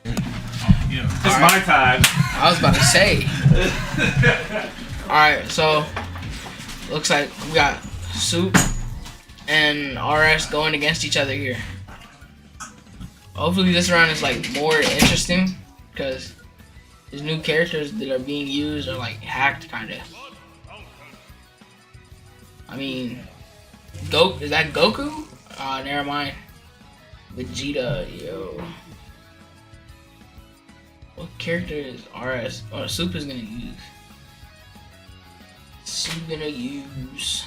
It's my time. I was about to say. Alright, so looks like we got Soup and RS going against each other here. Hopefully this round is like more interesting because these new characters that are being used are like hacked kinda. I mean, is that Goku? Never mind. Vegeta, yo. What character is RS? Oh, Soup is gonna use.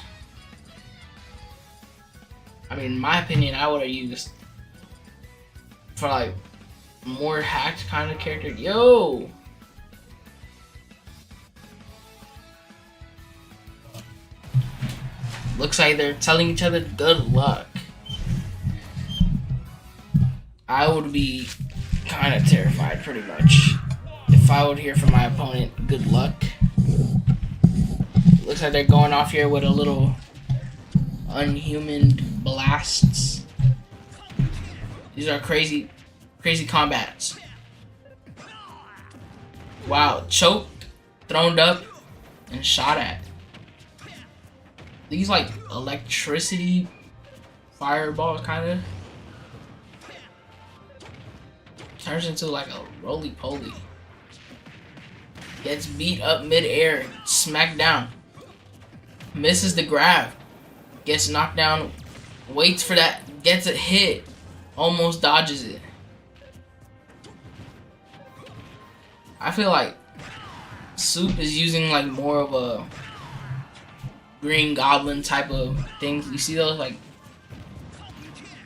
I mean, in my opinion, I would have used for like more hacked kind of character. Yo. Looks like they're telling each other good luck. I would be kind of terrified, pretty much, if I would hear from my opponent, good luck. Looks like they're going off here with a little unhuman blasts. These are crazy combats. Wow, choked, thrown up, and shot at. These like electricity fireballs kind of turns into like a roly-poly. Gets beat up mid-air, smacked down. Misses the grab. Gets knocked down. Waits for that. Gets a hit. Almost dodges it. I feel like Soup is using like more of a Green Goblin type of things. You see those like,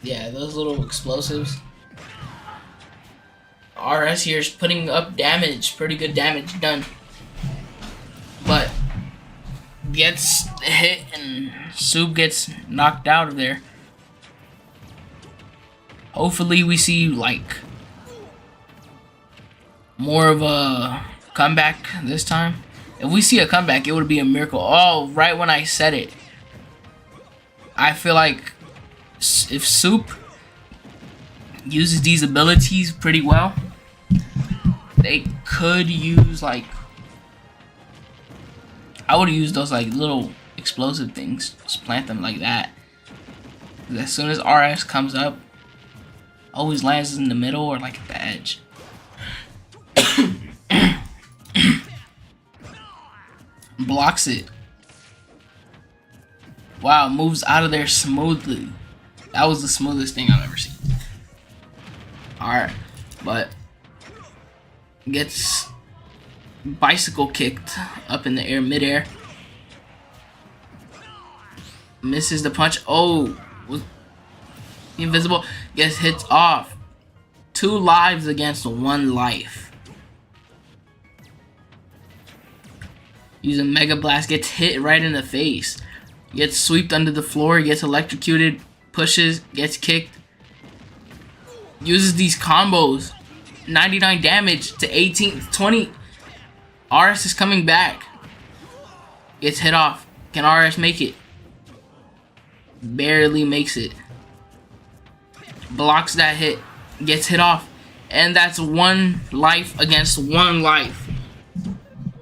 yeah, those little explosives. RS here is putting up damage, pretty good damage done, but gets hit and Soup gets knocked out of there. Hopefully we see like more of a comeback this time. If we see a comeback, it would be a miracle. Oh, right when I said it. I feel like if Soup uses these abilities pretty well, they could use like, I would use those like little explosive things. Just plant them like that. As soon as RS comes up, always lands in the middle or like at the edge. Blocks it. Wow, moves out of there smoothly. That was the smoothest thing I've ever seen. Alright, but gets bicycle kicked up in the air, midair. Misses the punch. Oh, was invisible. Gets hit off. 2 lives against 1 life. Using Mega Blast, gets hit right in the face. Gets swept under the floor, gets electrocuted, pushes, gets kicked. Uses these combos. 99 damage to 18, 20. RS is coming back. Gets hit off. Can RS make it? Barely makes it. Blocks that hit. Gets hit off. And that's 1 life against 1 life.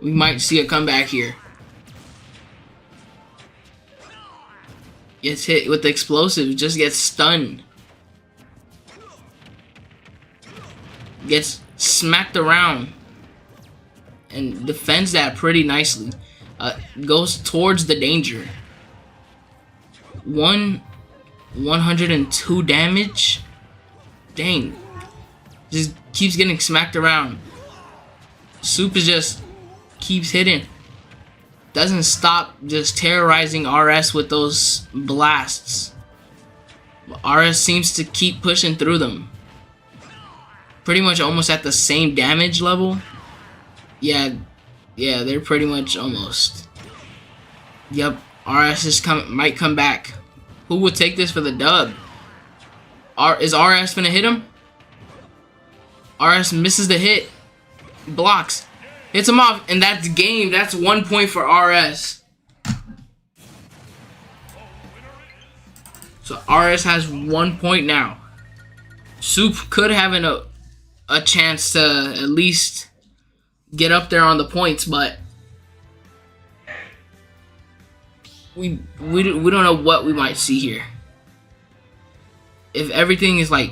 We might see a comeback here. Gets hit with the explosive. Just gets stunned. Gets smacked around. And defends that pretty nicely. Goes towards the danger. 102 damage. Dang. Just keeps getting smacked around. Soup is just keeps hitting. Doesn't stop just terrorizing RS with those blasts. RS seems to keep pushing through them. Pretty much almost at the same damage level. Yeah, they're pretty much almost. Yep, RS is might come back. Who would take this for the dub? Is RS gonna hit him? RS misses the hit. Blocks. Hits him off, and that's game. That's 1 point for RS. So RS has 1 point now. Soup could have a chance to at least get up there on the points, but we don't know what we might see here. If everything is like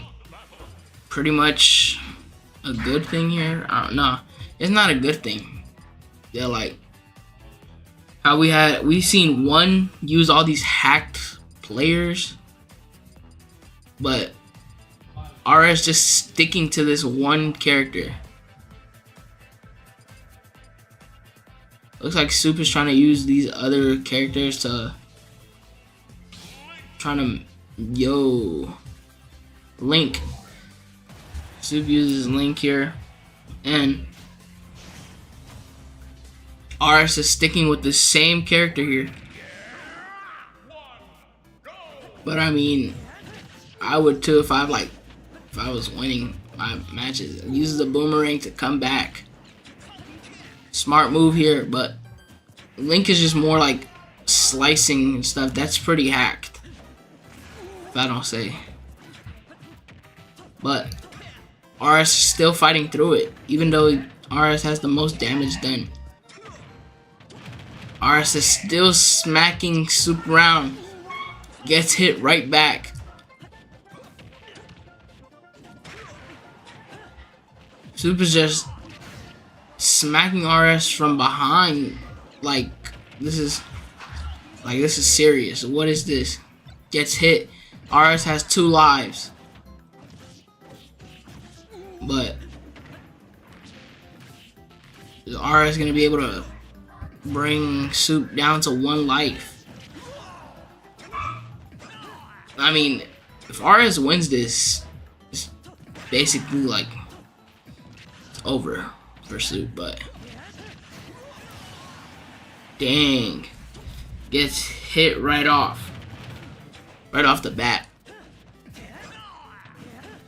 pretty much a good thing here, I don't know. It's not a good thing. Yeah, like how we've seen one use all these hacked players, but RS just sticking to this one character. Looks like Soup is trying to use these other characters to Link. Soup uses Link here, and RS is sticking with the same character here. But I mean, I would too if I was winning my matches. Uses the boomerang to come back. Smart move here, but Link is just more like slicing and stuff. That's pretty hacked, if I don't say. But RS is still fighting through it, even though RS has the most damage done. RS is still smacking Soup around. Gets hit right back. Soup is just smacking RS from behind. Like this is serious. What is this? Gets hit. RS has 2 lives. But is RS gonna be able to bring Soup down to 1 life? I mean, if RS wins this, it's basically like it's over for Soup, but dang, gets hit right off the bat.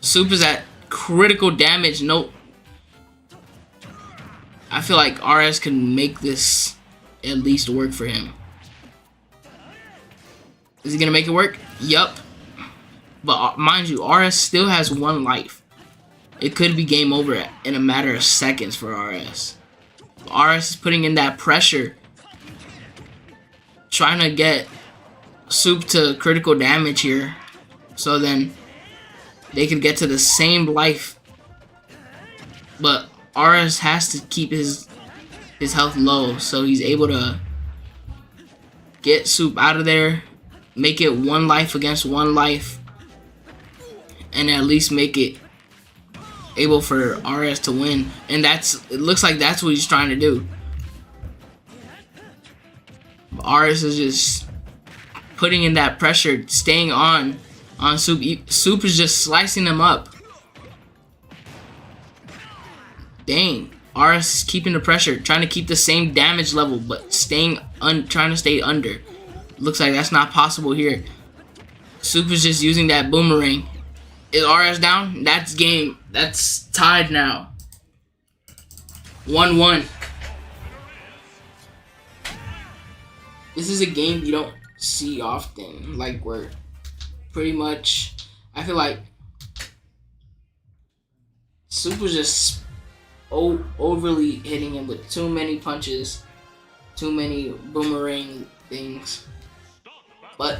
Soup is at critical damage. Nope. I feel like RS can make this at least work for him. Is he gonna make it work? Yup. But mind you, RS still has 1 life. It could be game over in a matter of seconds for RS. RS is putting in that pressure, trying to get Soup to critical damage here, so then they can get to the same life. But RS has to keep his health low, so he's able to get Soup out of there, make it 1 life against 1 life, and at least make it able for RS to win. And it looks like that's what he's trying to do. But RS is just putting in that pressure, staying on Soup. Soup is just slicing him up. Dang. RS is keeping the pressure, trying to keep the same damage level, but trying to stay under. Looks like that's not possible here. Soup is just using that boomerang. Is RS down? That's game. That's tied now. 1-1. This is a game you don't see often. Like, where pretty much, I feel like Soup was just overly hitting him with too many punches, too many boomerang things. But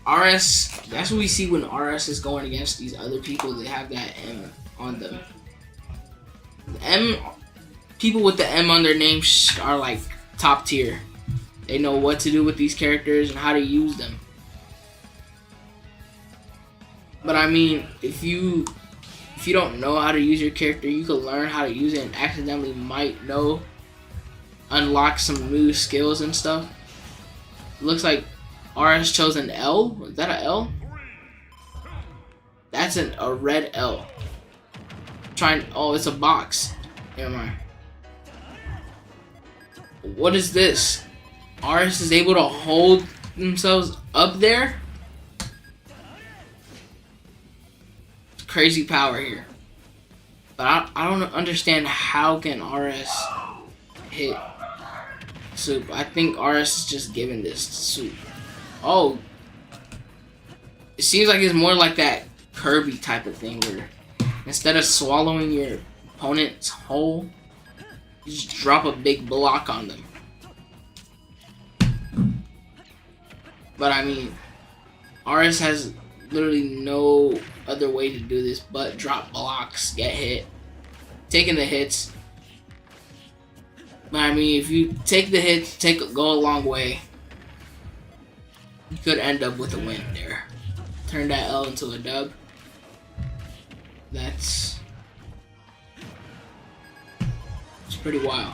RS, that's what we see when RS is going against these other people. They have that M on them. People with the M on their name are like top tier. They know what to do with these characters and how to use them. But I mean, if you don't know how to use your character, you can learn how to use it and accidentally might unlock some new skills and stuff. Looks like RS chose an L. Is that an L? That's a red L. Oh, it's a box. Never mind. What is this? RS is able to hold themselves up there. Crazy power here. But I don't understand how can RS hit Soup. I think RS is just giving this to Soup. Oh. It seems like it's more like that Kirby type of thing where Instead of swallowing your opponent's whole, just drop a big block on them. But I mean, RS has literally no other way to do this but drop blocks, get hit, taking the hits. But I mean, if you take the hits, go a long way. You could end up with a win there. Turn that L into a dub. It's pretty wild.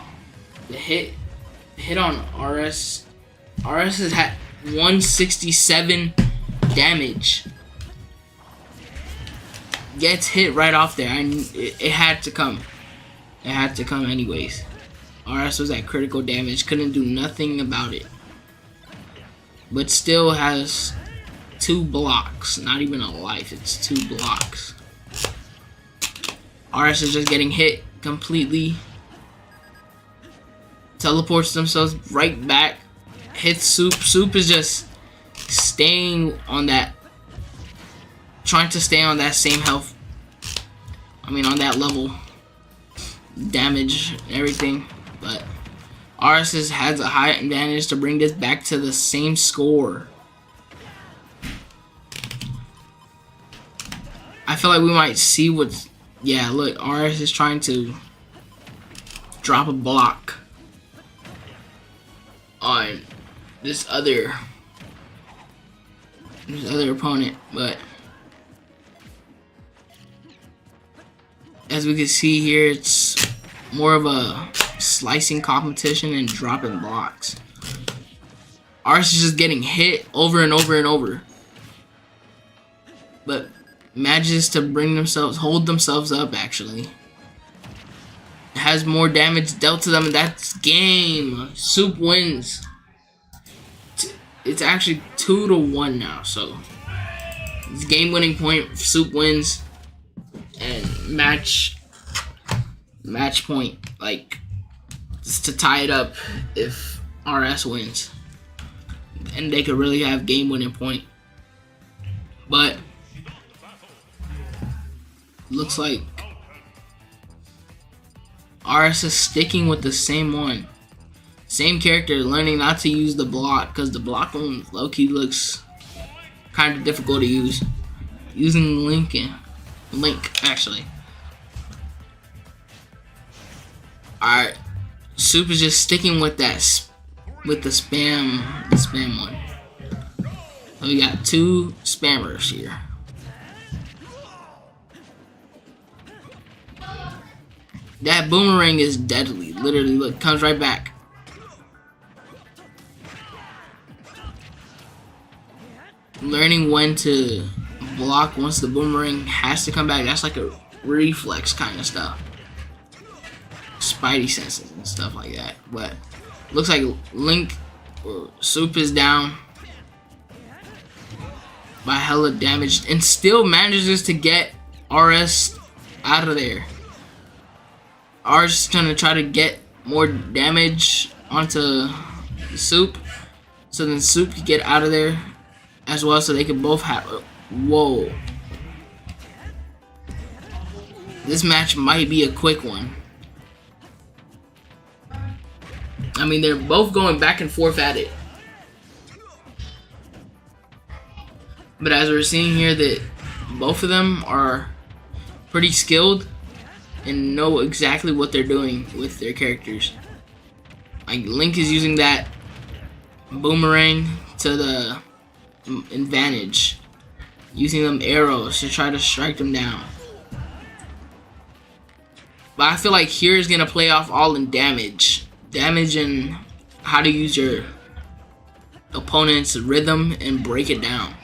The hit on RS has had 167 damage. Gets hit right off there. It had to come. It had to come anyways. RS was at critical damage. Couldn't do nothing about it. But still has 2 blocks. Not even a life. It's 2 blocks. RS is just getting hit completely. Teleports themselves right back. Hits Soup. Soup is just staying on that. Trying to stay on that same health. I mean, on that level. Damage, everything. But RS has a high advantage to bring this back to the same score. I feel like we might see what's... Yeah, look, RS is trying to drop a block on this other opponent, but as we can see here, it's more of a slicing competition and dropping blocks. RS is just getting hit over and over and over, but manages to hold themselves up. Actually, has more damage dealt to them, and that's game. Soup wins. It's actually 2-1 now, so it's game-winning point. Soup wins, and match point, like, just to tie it up if RS wins, and they could really have game-winning point. But looks like RS is sticking with the same one. Same character, learning not to use the block, because the block on low-key looks kind of difficult to use. Using Link, actually. Alright, Soup is just sticking with that, with the spam one. So we got 2 spammers here. That boomerang is deadly. Literally, look, comes right back. Learning when to block once the boomerang has to come back. That's like a reflex kind of stuff. Spidey senses and stuff like that. But looks like Link or Soup is down by hella damage and still manages to get RS out of there. RS is gonna try to get more damage onto Soup, so then Soup can get out of there as well, so they can both have. Whoa! This match might be a quick one. I mean, they're both going back and forth at it, but as we're seeing here, that both of them are pretty skilled and know exactly what they're doing with their characters. Like, Link is using that boomerang to the advantage, using them arrows to try to strike them down. But I feel like here is gonna play off all in damage and how to use your opponent's rhythm and break it down.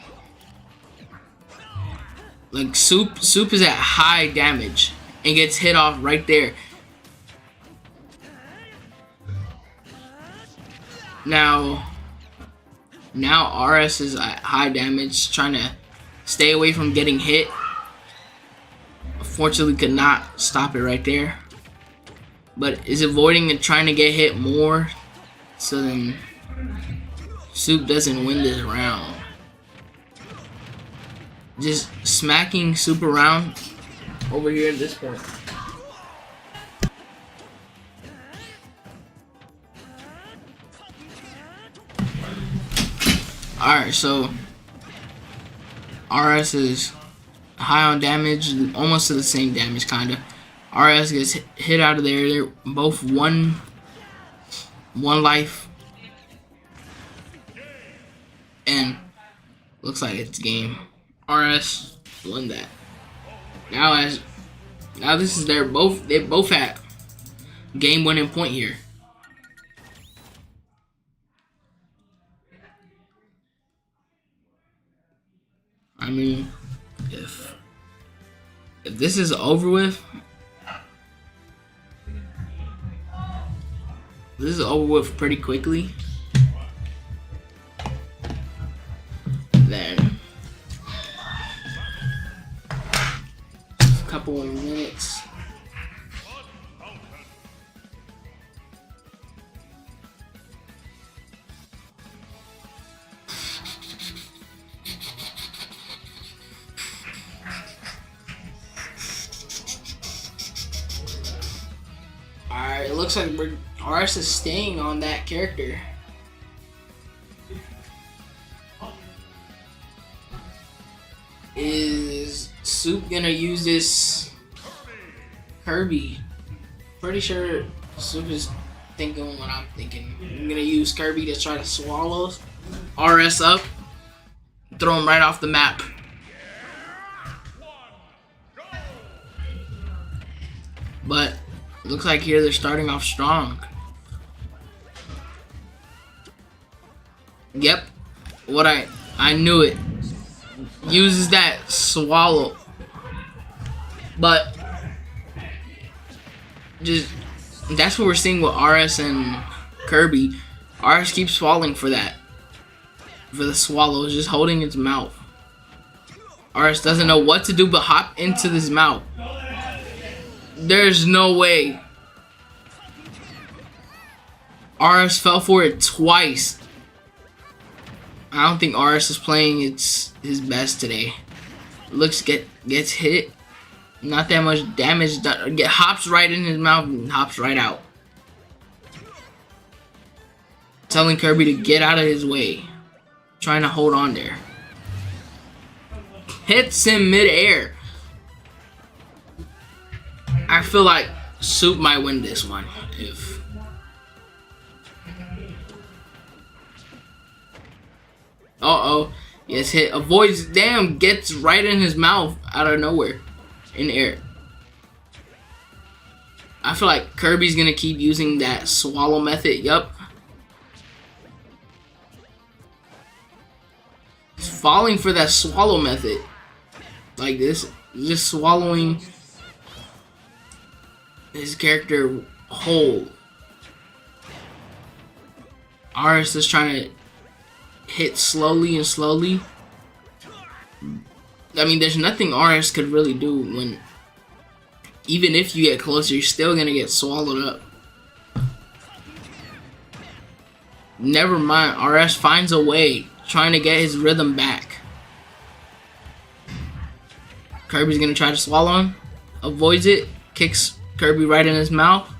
Like, Soup is at high damage and gets hit off right there. Now RS is at high damage, trying to stay away from getting hit. Unfortunately, could not stop it right there, but is avoiding and trying to get hit more, so then Soup doesn't win this round. Just smacking Soup around over here at this point. Alright, so RS is high on damage, almost to the same damage, kinda. RS gets hit out of there. They're both one life, and looks like it's game. RS won that. Now this is they both at game winning point here. I mean, if this is over with, this is over with pretty quickly, then a couple of minutes. Alright, it looks like RS is staying on that character. Is Soup gonna use this Kirby? Pretty sure Soup is thinking what I'm thinking. I'm gonna use Kirby to try to swallow RS up, throw him right off the map. But looks like here they're starting off strong. Yep, what I knew it. Uses that swallow, but just that's what we're seeing with RS and Kirby. RS keeps falling for that, for the swallow, just holding its mouth. RS doesn't know what to do but hop into this mouth. There's no way. RS fell for it twice. I don't think RS is playing his best today. Gets hit. Not that much damage done. Hops right in his mouth and hops right out. Telling Kirby to get out of his way. Trying to hold on there. Hits him mid-air. I feel like Soup might win this one if gets hit, avoids, damn, gets right in his mouth out of nowhere in air. I feel like Kirby's gonna keep using that swallow method. Yup. He's falling for that swallow method. Like this, just swallowing his character whole. RS is trying to hit slowly and slowly. I mean, there's nothing RS could really do when, even if you get closer, you're still gonna get swallowed up. Never mind, RS finds a way, trying to get his rhythm back. Kirby's gonna try to swallow him, avoids it, kicks Kirby right in his mouth.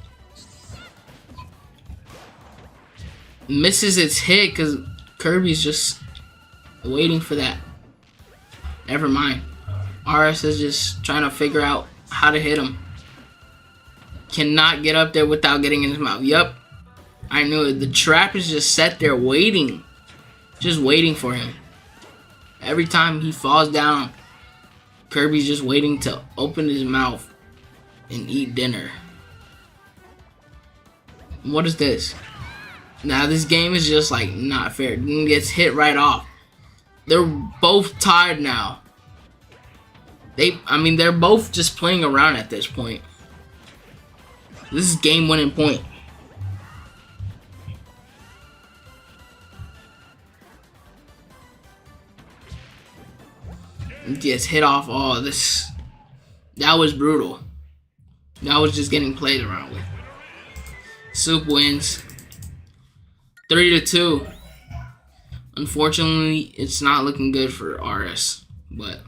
Misses its hit because Kirby's just waiting for that. Never mind. RS is just trying to figure out how to hit him. Cannot get up there without getting in his mouth. Yup. I knew it. The trap is just set there waiting. Just waiting for him. Every time he falls down, Kirby's just waiting to open his mouth and eat dinner. What is this? Now this game is just like not fair. Gets hit right off. They're both tired now. They're both just playing around at this point. This is game winning point. Gets hit off. Oh, that was brutal. That was just getting played around with. Soup wins 3-2. Unfortunately, it's not looking good for RS, but